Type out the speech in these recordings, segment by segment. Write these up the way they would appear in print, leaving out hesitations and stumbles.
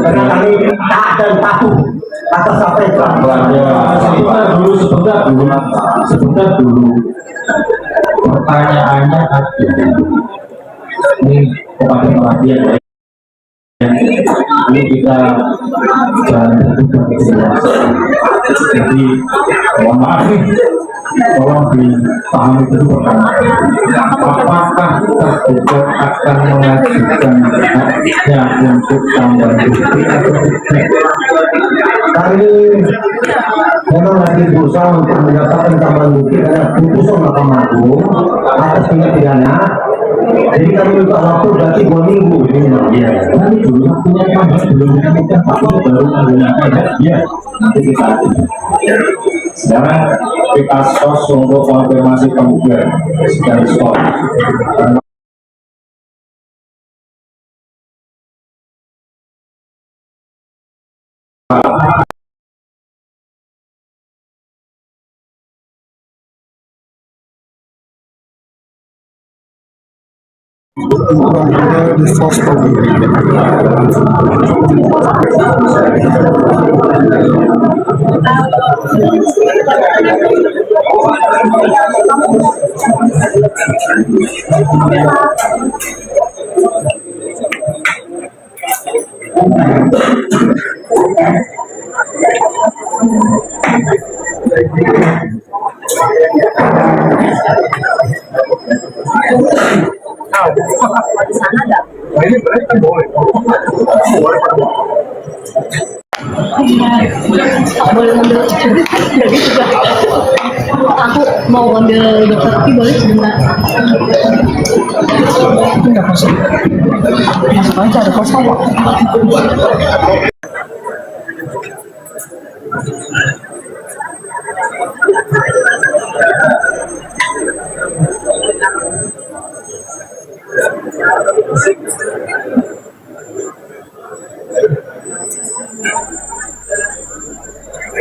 karena kami taat dan patuh atas apa yang telah sebentar dulu pertanyaannya ada ini kepada perhatian ya. Ini kita jalan terbuka keseluruhan. Jadi mohon maaf nih, tolong dipahami dulu pertama. Apakah tergugat akan mengajukan haknya untuk tambahan bukti atau tidak? kami memang lagi berusaha untuk mendapatkan tambahan bukti karena putusan Mahkamah Agung atas tindak pidana. Jadi kami minta waktu berarti 2 minggu ini. Ya, nanti dulu waktunya kan belum ditemukan tapi baru menggunakan ya. Nanti kita sekarang kita skos untuk konfirmasi penggugat dan skor. Di sana ada. Boleh ngambil dari juga. Aku mau ngambil dokter tapi boleh sebentar. Enggak kosong. Masuk aja ada kosong.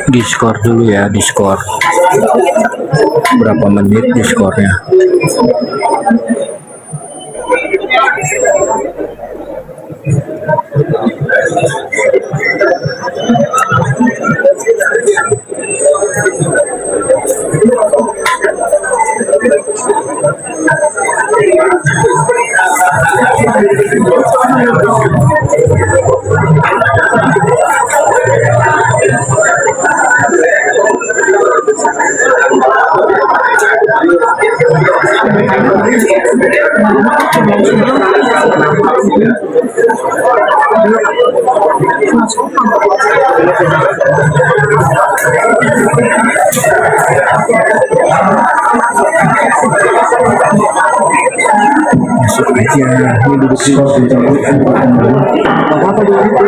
Diskor dulu ya, diskor berapa menit diskornya. Masuk aja, ini duduk di pos dicabut apa-apa dulu itu.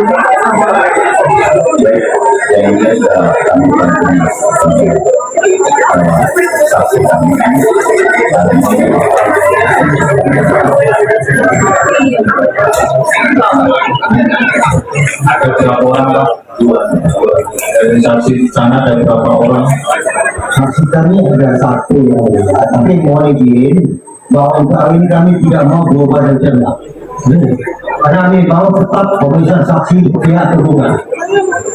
Ada berapa orang Pak? Dari saksi di sana ada berapa orang? Saksi kami ada 1 ya, tapi mohon izin bahwa untuk hari ini kami tidak mau berubah dan cerdak. Karena kami mau tetap pemeriksaan saksi di pihak tergugat.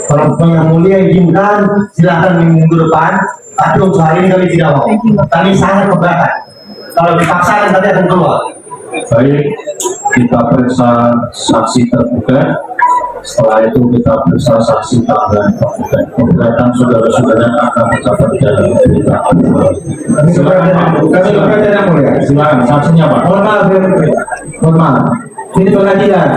Kalau yang mulia izinkan silakan minggu depan, tapi untuk hari ini kami tidak mau. Kami sangat keberatan. Kalau dipaksakan nanti akan keluar. Baik, kita periksa saksi tergugat. Setelah itu kita periksa saksi tambahan penggugat. Keberatan saudara-saudara akan tetap berjalan. Silakan saksinya Pak. Mohon maaf. Ini pengadilan.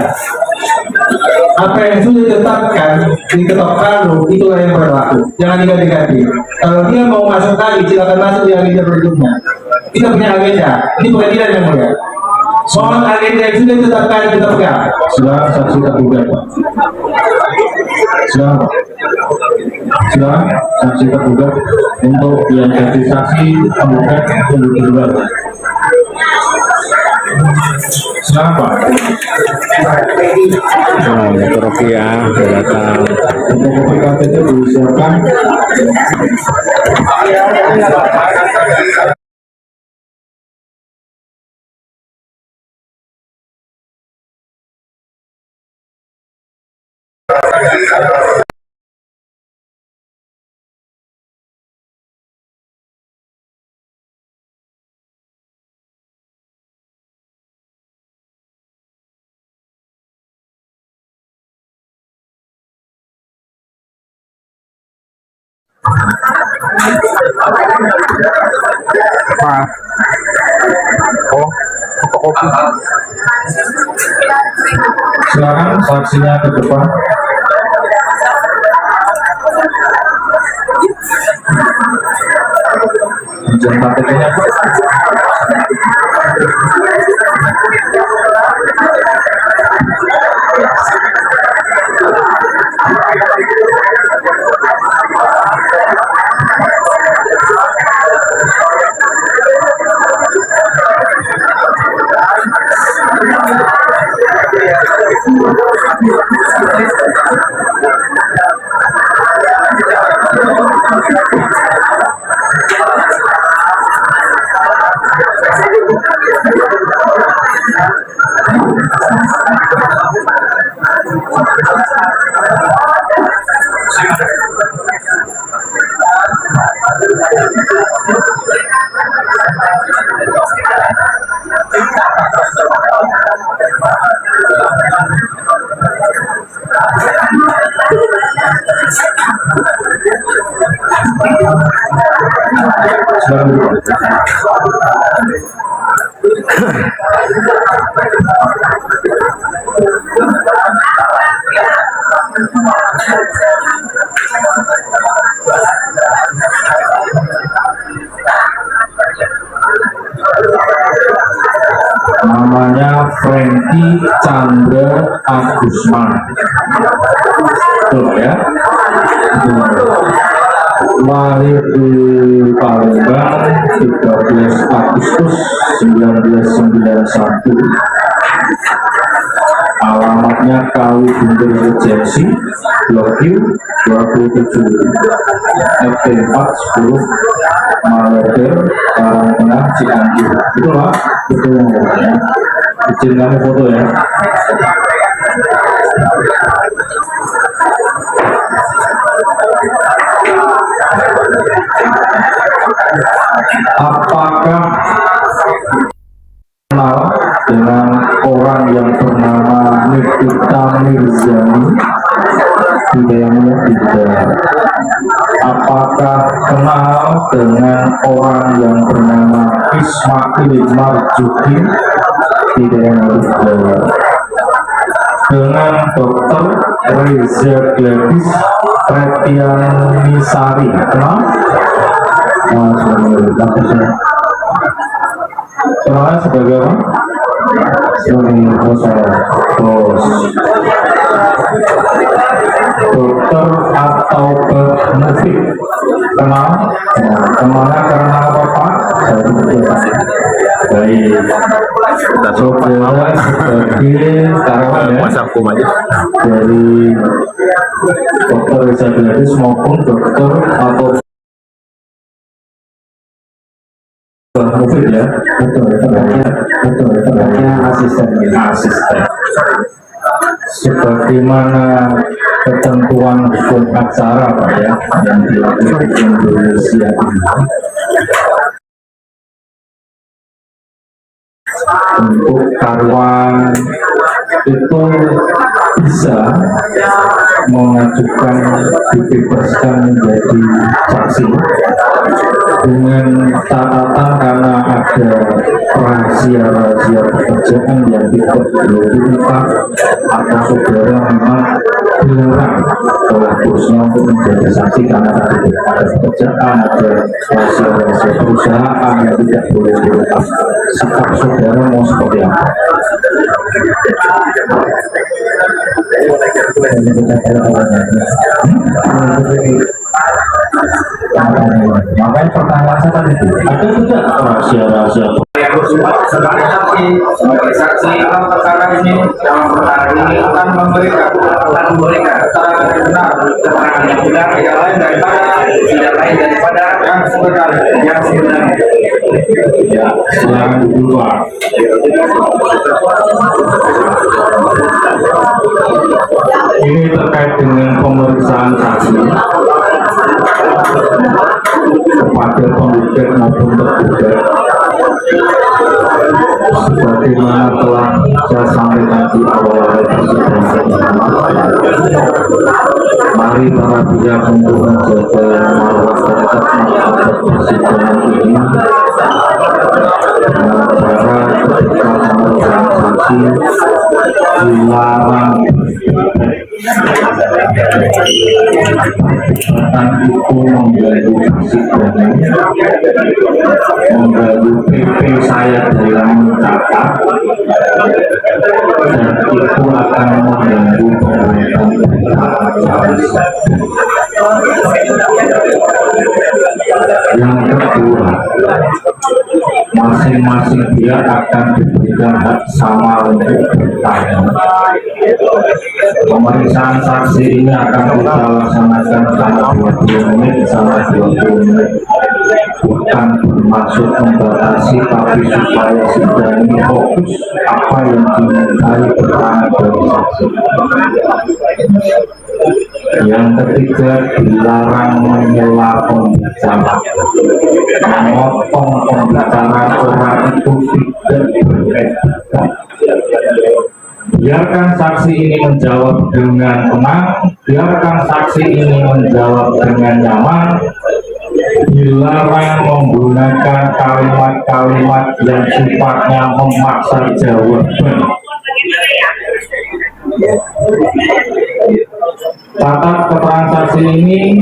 Apa yang sudah ditetapkan diketok palu itulah yang berlaku. Jangan diganti-ganti. Kalau dia mau masuk lagi, silakan masuk di agenda berikutnya. Kita punya agenda. Ini pengadilan yang mulia. Soal agenda yang sudah ditetapkan kita pegang. Silakan saksi tergugat Pak. Silakan. Silakan saksi tergugat untuk yang jadi saksi penggugat tunggu di luar. Silakan Pak. Oh, Dr. Rokia datang. Untuk kopi KTP disiapkan. Maaf. Oh, fotokopi. Silakan saksinya ke depan. Izin KTP-nya. Namanya Franky Chandra Agusman. Betul ya? Lahir di Palembang 13 Agustus 1991. Alamatnya Kawi Bundur Regensi, Blok U 27 FT 410 Maler, Karangtengah, Cianjur. Itulah betul ya. Izin kamu foto ya. Apakah kenal dengan orang yang bernama Nikita Mirzani? Tidaknya tidak. Apakah kenal dengan orang yang bernama Ismail Marzuki? Tidaknya tidak. Dengan Dr. Reza Gladys Pretianisari, kenal? Kenalnya sebagai apa? Dokter atau Mufid, kenal? Kenalnya karena apa Pak? Baik, kita coba sebagai karyawan ya dari Dokter Reza Gladys maupun dokter atau Mufid ya, betul, asisten. Sebagaimana ketentuan hukum acara Pak ya yang dilakukan di Indonesia ini, untuk karyawan itu bisa mengajukan dibebaskan menjadi saksi dengan catatan karena ada rahasia pekerjaan yang tidak perlu diungkap atau saudara memang dilarang oleh bosnya untuk menjadi saksi karena tadi ada pekerjaan, ada rahasia perusahaan yang tidak boleh diungkap. Sikap saudara mau seperti apa? Makanya pertanyaan saya tadi itu ada tidak rahasia sebagai saksi dalam perkara ini akan memberikan keterangan yang benar, keterangan yang benar tidak lain daripada yang sebenarnya. ya, silakan dulu Pak. Ini terkait dengan pemeriksaan saksi kepada penggugat maupun tergugat. Sebagaimana telah saya sampaikan di awal persidangan, mari para pihak untuk menjaga marwah dan martabat persidangan ini dengan cara ketika pemeriksaan saksi dilarang tentang itu mengganggu persidangan, mengganggu PP saya dalam mencatat, dan itu akan mengganggu pemerintahan. Yang kedua, masing-masing pihak akan diberikan hak sama untuk bertanya. Pemeriksaan saksi ini akan kita laksanakan selama 20 menit sampai 20 menit. Bukan bermaksud membatasi, tapi supaya sidang ini fokus apa yang dimintai keterangan dari saksi. Yang ketiga, dilarang menyela pembicara. Memotong pembicaraan orang itu tidak beretika. Biarkan saksi ini menjawab dengan tenang, biarkan saksi ini menjawab dengan nyaman. Dilarang menggunakan kalimat-kalimat yang sifatnya memaksa jawaban. Catat keterangan saksi ini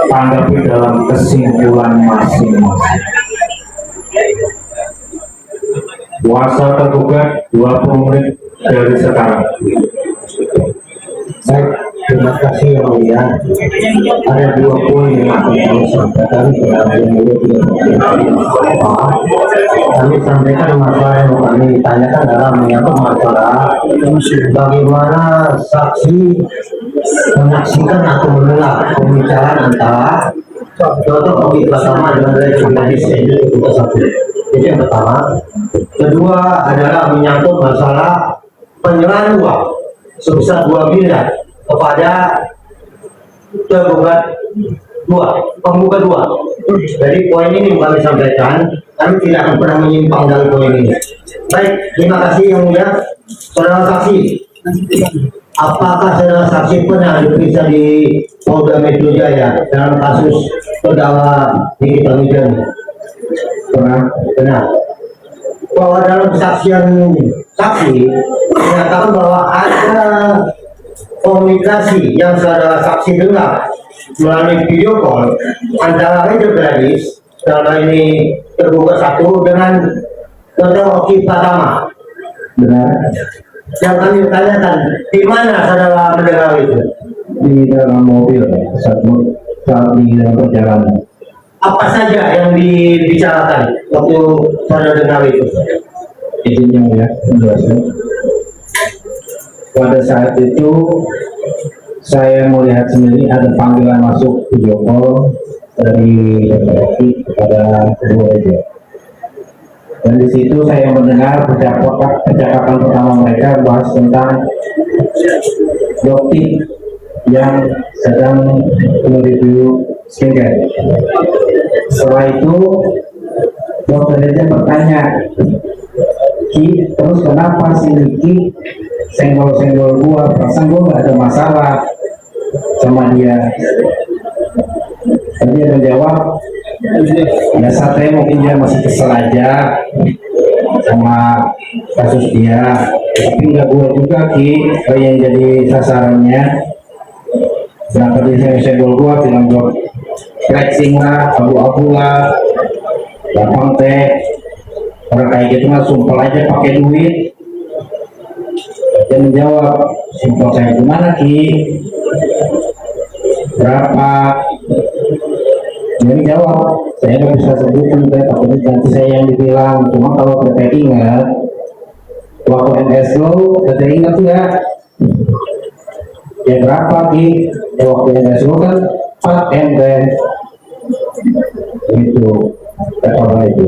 tanggapi dalam kesimpulan masing-masing. Kuasa tergugat 20 menit dari sekarang. Baik, terima kasih yang mulia. Ada 2 poin yang akan kami sampaikan kepada yang mulia tidak kami sampaikan masalah yang kami tanyakan dalam menyangkut masalah bagaimana saksi menyaksikan atau mendengar pembicaraan antara contoh Oki Pratama dengan Ray Chandradis itu satu. Itu yang pertama. Kedua adalah menyangkut masalah penyerahan uang sebesar 2 miliar kepada tergugat penggugat 2. Jadi poin ini yang kami sampaikan, kami tidak akan pernah menyimpang dari poin ini. Baik, terima kasih yang mulia. Saudara saksi, apakah saudara saksi pernah diperiksa di Polda Metro Jaya dalam kasus terdakwa Nikita Mirzani? Pernah. Bahwa dalam kesaksian saksi menyatakan bahwa ada komunikasi yang saudara saksi dengar melalui video call antara Ray Chandradis dalam ini tergugat 1 dengan terdakwa Oki Pratama. Benar. Yang kami tanyakan, di mana saudara mendengar itu? Di dalam mobil saat di dalam perjalanan. Apa saja yang dibicarakan waktu saudara dengar itu? Izinnya ya, penjelasan. Pada saat itu saya melihat sendiri ada panggilan masuk video call dari Oki kepada kedua Reja. Dan di situ saya mendengar percakapan pertama mereka bahas tentang Dokti yang sedang mereview skincare. Setelah itu Dokter Reja bertanya, Ki, terus kenapa si Niki senggol-senggol gua? Perasaan gua gak ada masalah sama dia. Dan dia menjawab, ya satenya mungkin dia masih kesel aja sama kasus dia, tapi nggak gua juga Ki yang jadi sasarannya. Kenapa dia senggol gua, bilang gua flexing lah, abu-abu lah, gampang teh orang kayak gitu mah sumpel aja pakai duit. Dia menjawab, sumpel saya gimana Ki, berapa? Dia jawab, saya nggak bisa sebutin, takutnya nanti saya yang dibilang. Cuma kalau teteh ingat, waktu MS lo, teteh ingat nggak? Ya berapa Ki? Ya waktu MS lo kan 4M teh. Itu kata itu.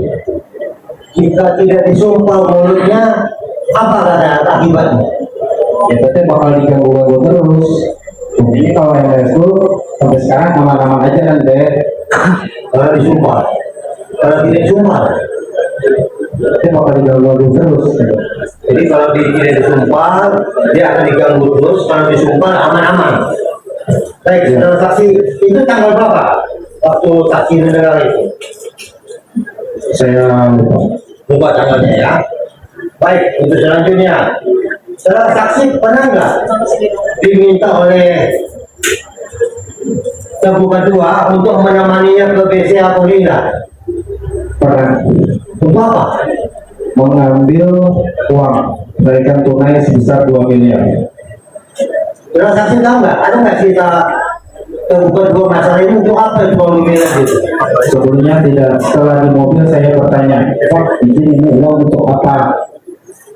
Jika tidak disumpal mulutnya, apa kata akibatnya? Ya teteh bakal diganggu-ganggu terus. sekarang aman-aman aja kan deh. Kalau disumpah, kalau tidak sumpah, Tapi bakal diganggu terus. jadi kalau tidak disumpah, dia akan diganggu terus. Kalau disumpah aman-aman. Baik, saudara saksi, itu tanggal berapa? Waktu saksi negara itu? Saya Lupa tanggalnya ya. Baik, untuk selanjutnya, saudara saksi pernah nggak diminta oleh terbuka dua untuk menemaninya ke BC atau tidak? pernah Untuk apa? mengambil uang berikan tunai sebesar 2 miliar. Saudara saksi tahu nggak? Ada nggak cerita terbuka dua masalah ini untuk apa itu mau dibilang gitu? Sebelumnya tidak, setelah di mobil saya bertanya, Pak, ini uang untuk apa?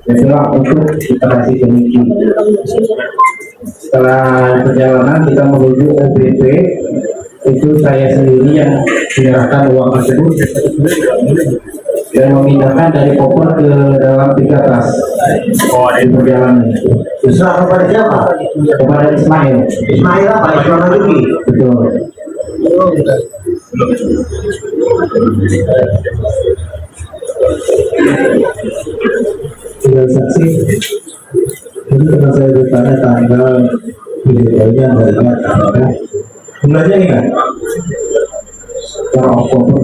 Dia bilang untuk kita kasih ke Niki. Setelah perjalanan kita menuju OBP, itu saya sendiri yang menyerahkan uang tersebut dan memindahkan dari koper ke dalam 3 tas. Di perjalanan itu Diserah kepada siapa? kepada Ismail. Ismail apa? Ismail Marzuki. Betul. Sudah saksi, ini teman saya bertanya tanggal videonya banyak tanggal bulannya nih kan? Per Oktober.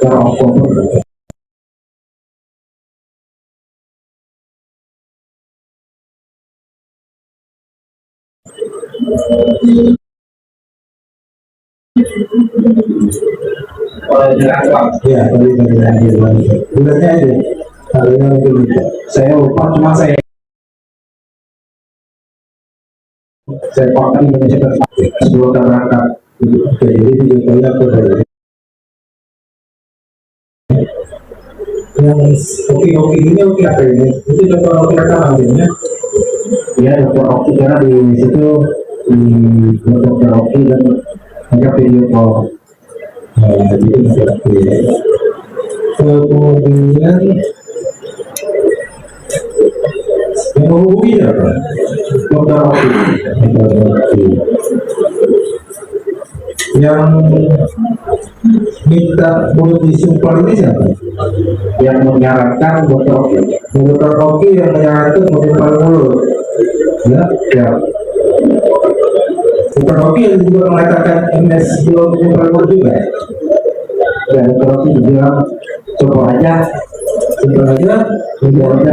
Per Oktober. Iya, tadi bulannya aja. Harganya itu Saya lupa, cuma saya pakai Indonesia sebelum berangkat. oke, jadi videonya aku dari yang oke ini oke apa ini? Itu dokter oke rekaman ya? Ya, dokter Oki, karena di situ di dokter Oki dan ada video call. Jadi oke. Kemudian yang menghubungi apa? Dokter Oki. Yang minta mulut disumpah ini siapa? Yang menyarankan dokter Oki. Dokter Oki yang menyarankan menyumpah mulut. Ya, Ya, Dokter Oki yang juga mengatakan MS belum menyumpah mulut juga. dan dokter Oki bilang coba aja, Sumpah aja,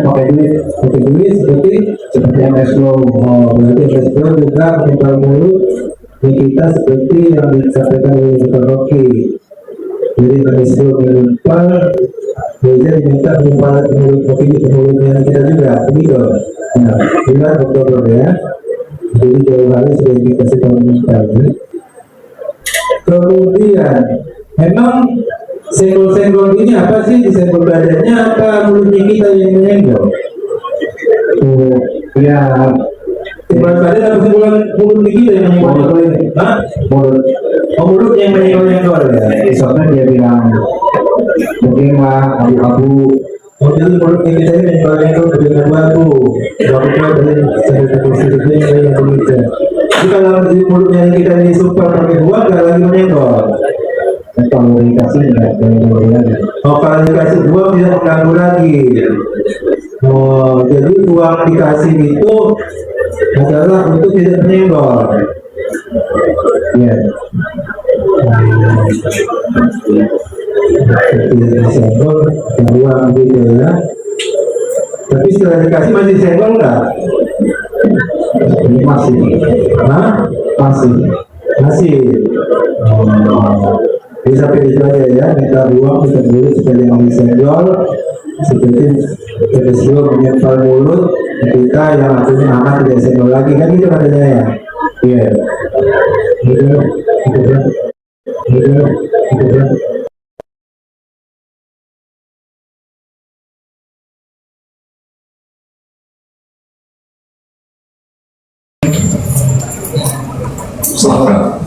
pakai duit seperti MS Flow. Oh, berarti MS Flow juga menyumpah mulut Nikita seperti yang disampaikan oleh Dokter Oki. Jadi MS Flow menyumpah, Reza diminta menyumpah mulutnya kita juga, begitu. Nah, bulan Oktober ya. Jadi jauh hari sudah dikasih tahu minta. Ya. Kemudian, memang senggol-senggol ini apa sih? Disenggol badannya apa mulutnya kita yang menyenggol? ya Senggol badan atau senggolan mulut kita yang menyenggol ini? Hah? mulut. Oh, mulut yang menyenggol ya? Besoknya dia bilang mungkin lah abu-abu. Oh, jadi mulut kita ini menyenggol dengan batu. Waktu dari sendiri yang begitu. Jadi kalau di mulutnya kita ini super pakai buah, nggak lagi menyenggol. Kalau dikasih nggak boleh. Oh, kalau dikasih uang tidak mengganggu lagi. Oh, jadi uang dikasih itu adalah untuk tidak menyenggol. Ya, Tidak disenggol, uang gitu ya. Tapi setelah dikasih masih senggol nggak? ini masih Hah? Masih. Oh. Jadi sampai di situ aja ya, minta uang, minta dulu supaya jangan disenggol. Seperti kedua menyempal mulut kita yang artinya anak tidak senggol lagi kan gitu katanya ya. iya. Gitu, gitu.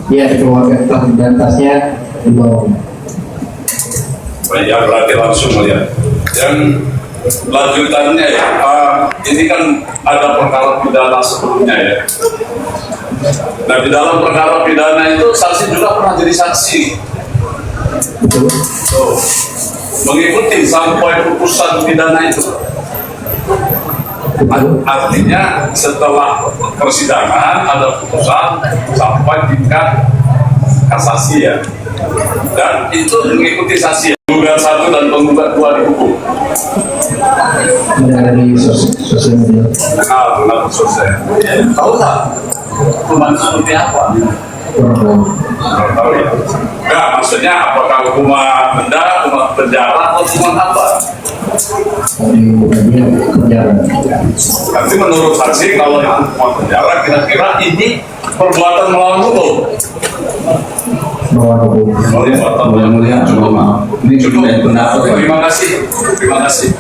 Ya, keluarga dan tasnya belum. Ya berarti langsung melihat. Dan lanjutannya ya, ini kan ada perkara pidana sebelumnya ya. Nah, di dalam perkara pidana itu saksi juga pernah jadi saksi. So, mengikuti sampai putusan pidana itu. Artinya setelah persidangan ada putusan sampai tingkat kasasi ya. Dan itu mengikuti saksi. Penggugat 1 dan penggugat 2 dihukum. Dari sosial media. Nah, kenapa selesai? Tahu tak? Hukuman seperti apa? Nggak tahu ya. Enggak, maksudnya apakah hukuman denda, hukuman penjara, atau hukuman apa? Nanti menurut saksi kalau yang hukuman penjara kira-kira ini perbuatan melawan hukum. Mulia-mulia, coba maaf. Ini cukup pendapat. Terima kasih. Terima kasih.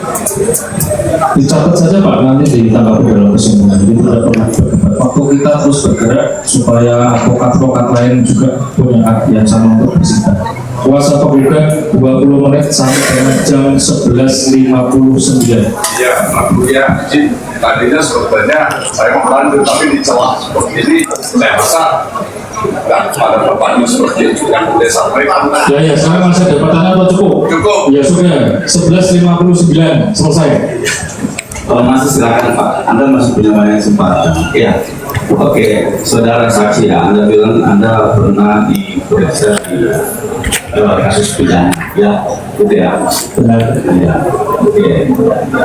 Dicatat saja Pak, nanti ditanggapi dalam kesimpulan. Jadi tidak pernah berdebat. Waktu kita terus bergerak supaya advokat-advokat lain juga punya hak yang sama untuk bersidang. Kuasa penggugat 20 menit sampai dengan jam 11.59. Iya, Pak Mulia, tadinya sebetulnya saya mau lanjut, tapi di celah seperti ini saya rasa nggak ada pertanyaan seperti itu yang boleh sampaikan. Ya, saya masih ada pertanyaan apa cukup? Cukup. Ya sudah, 11.59 selesai. Kalau masih silakan Pak, Anda masih punya banyak kesempatan. Iya. Oke, saudara saksi ya, Anda bilang Anda pernah diperiksa di kasus pidana, ya, gitu ya. Benar. Ya. Oke.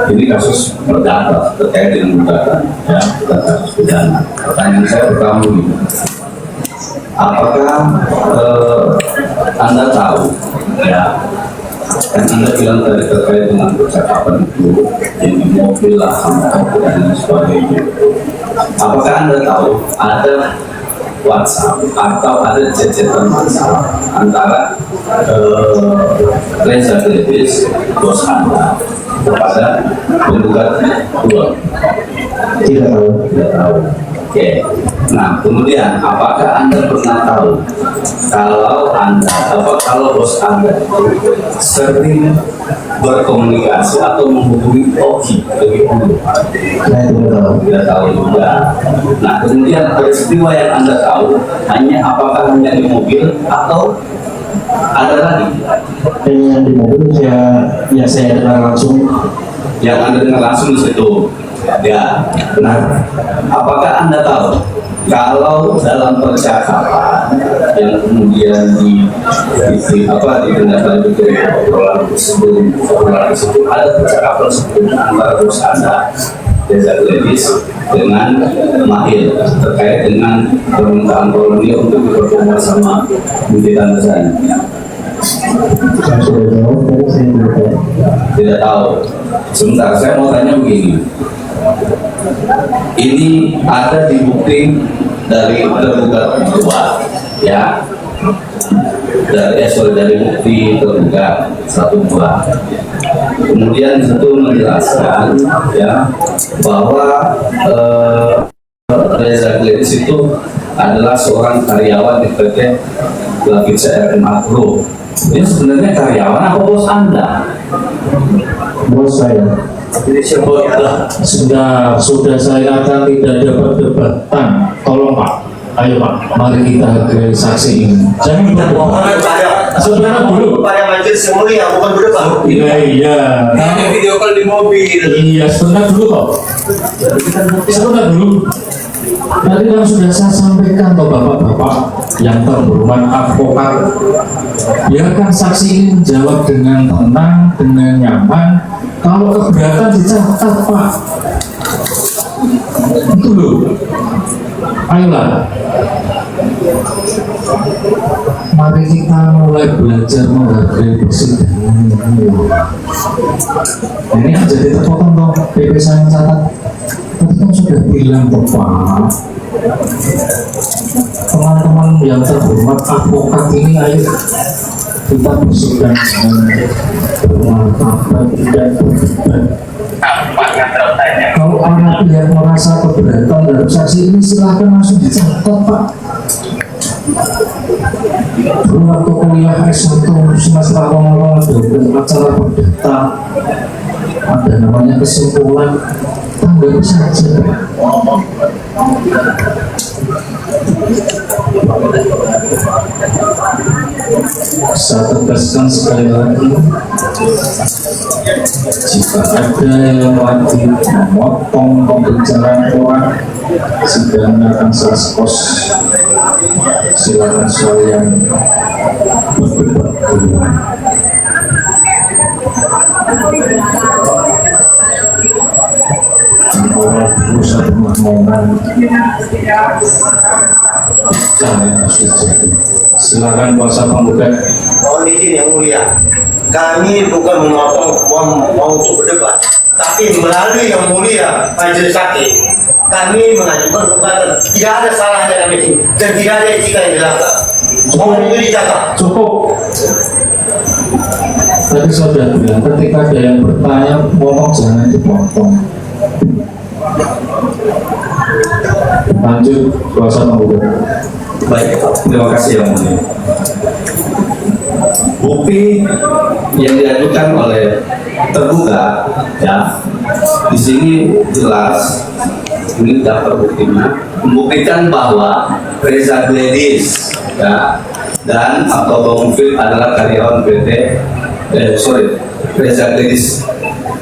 Ini kasus perdata terkait dengan gugatan, ya, kasus pidana. Pertanyaan saya pertama begini. Apakah Anda tahu, ya? Dan Anda bilang tadi terkait dengan percakapan itu yang di mobil lah dan sebagainya. Apakah Anda tahu ada WhatsApp atau ada chat-chatan WhatsApp antara Reza Gledis, bos Anda, kepada penggugat 2? Tidak tahu. Tidak tahu. Oke. Nah, kemudian apakah Anda pernah tahu kalau bos Anda itu sering berkomunikasi atau menghubungi Oki lebih dulu? Saya tidak tahu. Tidak tahu juga. Nah, kemudian peristiwa yang Anda tahu apakah hanya di mobil atau ada lagi? Yang di mobil saya dengar langsung. Yang Anda dengar langsung di situ. Ya, nah, apakah Anda tahu kalau dalam percakapan yang kemudian ditindaklanjuti obrolan tersebut ada percakapan sebelumnya antara bos Anda Reza Gledis dengan Mahil terkait dengan permintaan koloni untuk bertemu sama Budi Tanzan? Saya sudah jawab, tapi saya tidak tahu. Tidak tahu. Sebentar, saya mau tanya begini. Ini ada di bukti dari tergugat 2, ya. Dari bukti tergugat 1-2. Kemudian itu menjelaskan, ya, bahwa Reza Gledis itu adalah seorang karyawan di PT Lavizia RMA Group. Dia sebenarnya karyawan apa bos Anda? Bos saya. Sudah saya akan tidak ada perdebatan. Tolong Pak, ayo Pak, mari kita hargai saksi ini. Jangan berbohong. Saudara dulu. Pada majelis yang mulia, bukan berdebat. Iya. Ini video call di mobil. Iya, sebentar dulu kok. Sebentar dulu. Tadi yang sudah saya sampaikan ke bapak-bapak yang terhormat advokat, biarkan saksi ini menjawab dengan tenang, dengan nyaman. Kalau keberatan dicatat Pak. Itu loh. Ayolah. Mari kita mulai belajar menghargai persidangan ini. Ini kan jadi terpotong dong, PP saya catat. Tadi kan sudah bilang Bapak, teman-teman yang terhormat advokat ini, ayo kita bersidang dengan bermartabat dan berdebat. Kalau anak yang merasa keberatan dalam saksi ini, silahkan langsung dicatat Pak. Dulu waktu kuliah S1 semester awal ada acara perdata, ada namanya kesimpulan, tanggapi saja. Saya tegaskan sekali lagi, jika ada yang lagi memotong pembicaraan orang sehingga akan saya skos, silakan saya berdebat dulu. Orang berusaha ngomong, jangan setuju. Silakan kuasa pembuka. Mohon izin yang mulia, kami bukan mau untuk berdebat, tapi melalui yang mulia majelis hakim, kami mengajukan gugatan. Tidak ada salahnya kami ini dan tidak ada etika yang dilanggar. Mohon itu dijaga. Cukup. Tadi saya sudah bilang, ketika ada yang bertanya, ngomong jangan dipotong. Lanjut kuasa pembuka. Baik, terima kasih yang mulia. Bukti yang diajukan oleh terduga, ya, di sini jelas ini daftar buktinya membuktikan bahwa Reza Gledis, ya, dan atau Bang Mufid adalah karyawan PT. Reza Gledis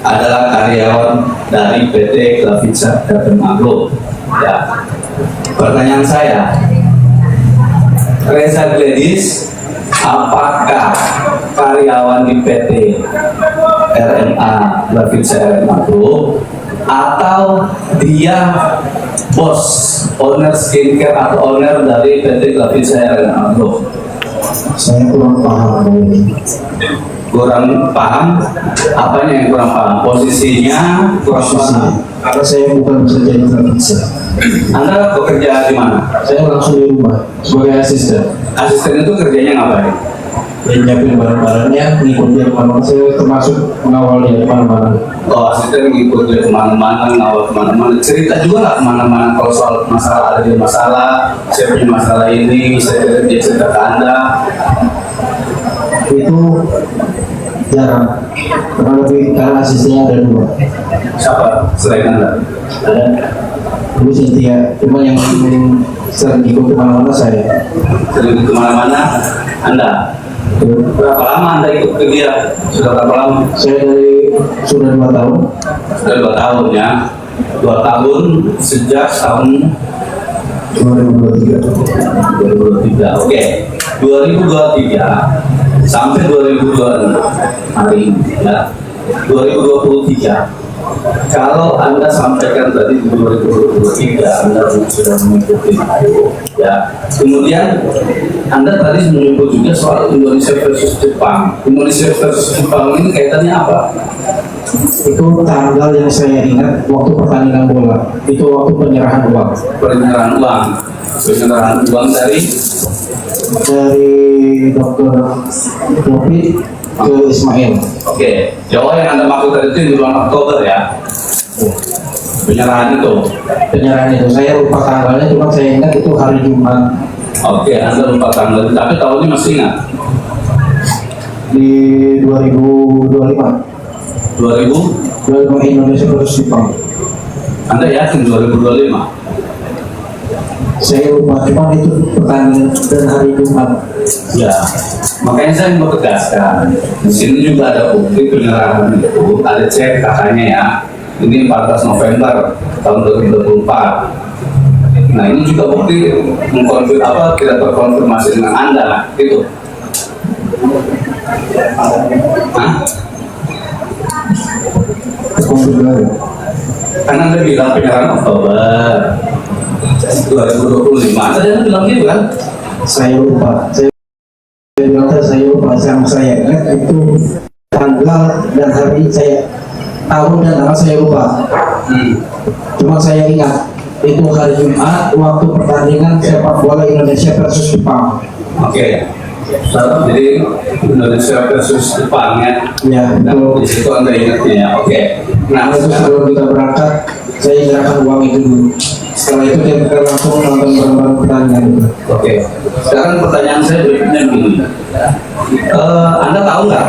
adalah karyawan dari PT Glavitsa Capital Agro. Ya, pertanyaan saya, Reza Gledis apakah karyawan di PT RMA Glavitsa Agro atau dia bos, owner skincare atau owner dari PT Glavitsa Agro? Saya kurang paham. Kurang paham? Apanya yang kurang paham? Posisinya kurang paham? Karena saya bukan bekerja di Glavitsa. Anda bekerja di mana? Saya langsung di rumah sebagai asisten. Asisten itu kerjanya ngapain? Dia nyiapin barang-barangnya, ngikut dia kemana-mana. Saya termasuk mengawal dia kemana-mana. Oh, asisten ngikut dia kemana-mana, ngawal kemana-mana. Cerita juga nggak kemana-mana kalau soal masalah, ada dia masalah, saya punya masalah ini, saya dia cerita ke Anda. Itu jarang. Karena lebih karena asistennya ada dua. Siapa selain Anda? Ada dulu Cynthia, cuma yang sering ikut kemana-mana saya. Sering kemana-mana Anda? Berapa lama Anda ikut ke dia? Sudah berapa lama? Saya sudah 2 tahun. Sudah 2 tahun ya. 2 tahun sejak tahun 2023. 2023. Oke. 2023 sampai 2026 hari ini ya. 2023. Kalau Anda sampaikan tadi di 2023 Anda sudah mengikuti ya. Kemudian Anda tadi menyebut juga soal Indonesia versus Jepang. Indonesia versus Jepang ini kaitannya apa? Itu tanggal yang saya ingat waktu pertandingan bola. Itu waktu penyerahan uang. Penyerahan uang. Penyerahan uang dari Dr. Mufid ke Ismail. Oke, Jawa yang Anda maksud tadi itu di bulan Oktober ya? Penyerahan itu? Penyerahan itu, saya lupa tanggalnya, cuma saya ingat itu hari Jumat. Oke, Anda lupa tanggal, tapi tahunnya masih ingat? Di 2025. 2000? Indonesia versus Jepang. Anda yakin 2025? Saya lupa, cuma itu pertandingan dan hari Jumat. Ya, makanya saya mau tegaskan. Di sini juga ada bukti penyerahan itu, ada cek kakaknya ya. Ini 14 November tahun 2024. Nah ini juga bukti mengkonfirmasi apa tidak terkonfirmasi dengan Anda gitu. Hah? Karena Anda bilang penyerahan Oktober 2025. Anda bilang gitu kan? Saya lupa. Saya lupa sama saya ingat itu tanggal dan hari saya, tahun dan tanggal saya lupa. Cuma saya ingat itu hari Jumat waktu pertandingan sepak bola Indonesia versus Jepang. Oke. Jadi Indonesia versus Jepang ya. Ya, Nah, di situ Anda ingatnya. Oke. Nah, itu sebelum kita berangkat saya serahkan uang itu dulu. Setelah itu kita langsung nonton bareng-bareng pertandingan itu. Oke. Sekarang pertanyaan saya berikutnya begini. Anda tahu nggak?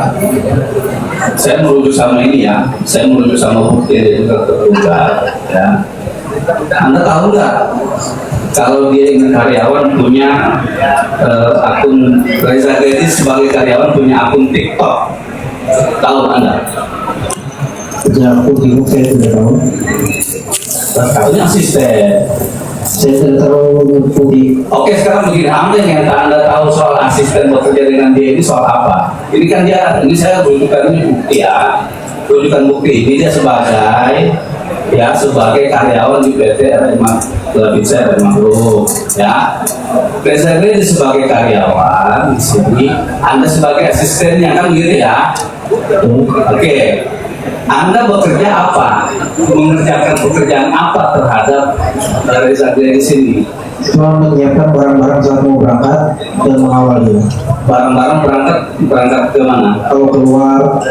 Saya merujuk sama ini ya. Saya merujuk sama bukti yang juga terbuka ya. Anda tahu nggak kalau dia ini karyawan punya akun Reza Gedi sebagai karyawan punya akun TikTok? Tahu Anda? Ya, aku bingung, saya tidak tahu. Tahunya asisten. Saya tidak tahu mengikuti. Oke, sekarang begini, Anda tahu soal asisten bekerja dengan dia ini soal apa? Ini kan dia, ini saya tunjukkan ini bukti ya, tunjukkan bukti. Ini dia sebagai karyawan di PT Televisa dan Makhluk, ya. Presiden ini sebagai karyawan di sini, Anda sebagai asistennya kan gitu ya. Oke. Anda bekerja apa? Mengerjakan pekerjaan apa terhadap Reza di sini? Cuma menyiapkan barang-barang saat mau berangkat dan mengawalnya. Barang-barang berangkat ke mana? Kalau keluar,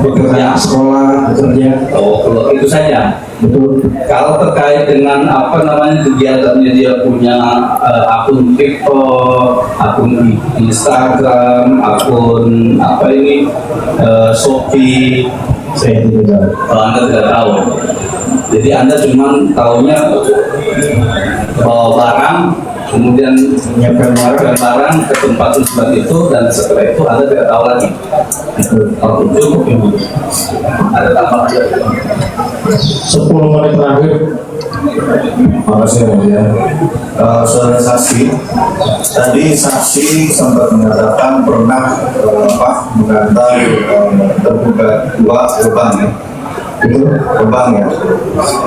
bekerja, sekolah, bekerja. Oh, kalau itu saja. Betul. Kalau terkait dengan apa namanya kegiatannya, dia punya akun TikTok, akun Instagram, akun apa ini Shopee, Saya tidak tahu. Anda tidak tahu. Jadi Anda cuma tahunya bawa barang, kemudian menyiapkan barang ke tempat itu, dan setelah itu Anda tidak tahu lagi. Kalau cukup ini ada tambahan. 10 menit terakhir. Makasih ya. Saudara saksi, tadi saksi sempat mengatakan pernah mengantar terbuka dua gerbang ya. Itu gerbang ya.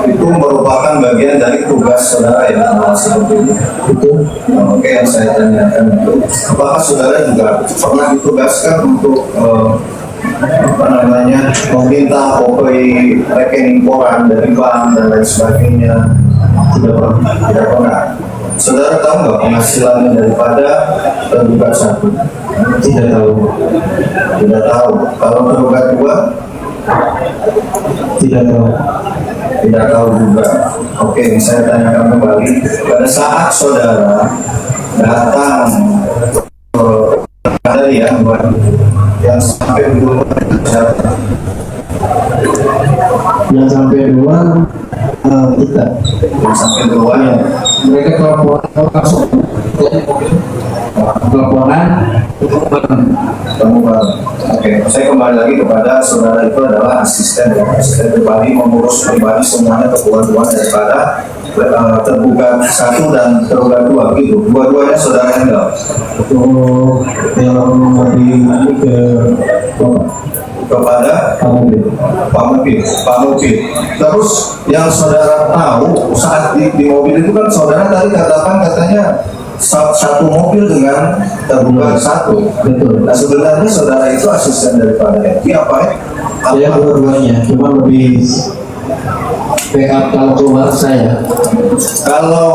Itu merupakan bagian dari tugas saudara ya, seperti itu. Oke, yang saya tanyakan itu, apakah saudara juga pernah ditugaskan untuk meminta kopi rekening koran dari bank dan lain sebagainya? Tidak pernah. Saudara tahu nggak penghasilannya daripada tergugat satu? Tidak tahu. Tidak tahu. Kalau tergugat dua? Tidak tahu. Tidak tahu juga. Oke, saya tanyakan kembali. Pada saat saudara datang ada yang sampai dulu Yang sampai dua kita. yang sampai dua ya. Mereka teleponan. Kamu baru. Oke, saya kembali lagi kepada saudara itu adalah asisten ya, asisten pribadi, mengurus pribadi semuanya kebutuhan daripada tergugat satu dan tergugat dua gitu. Dua-duanya saudara handle. Untuk yang lebih ke Kepada Pak Mupin. Terus yang saudara tahu saat di mobil itu kan saudara tadi katanya satu mobil dengan tergugat satu. betul. Nah sebenarnya saudara itu asisten daripada Eki apa ya? Saya dua-duanya, cuma lebih backup kalau keluar saya. Kalau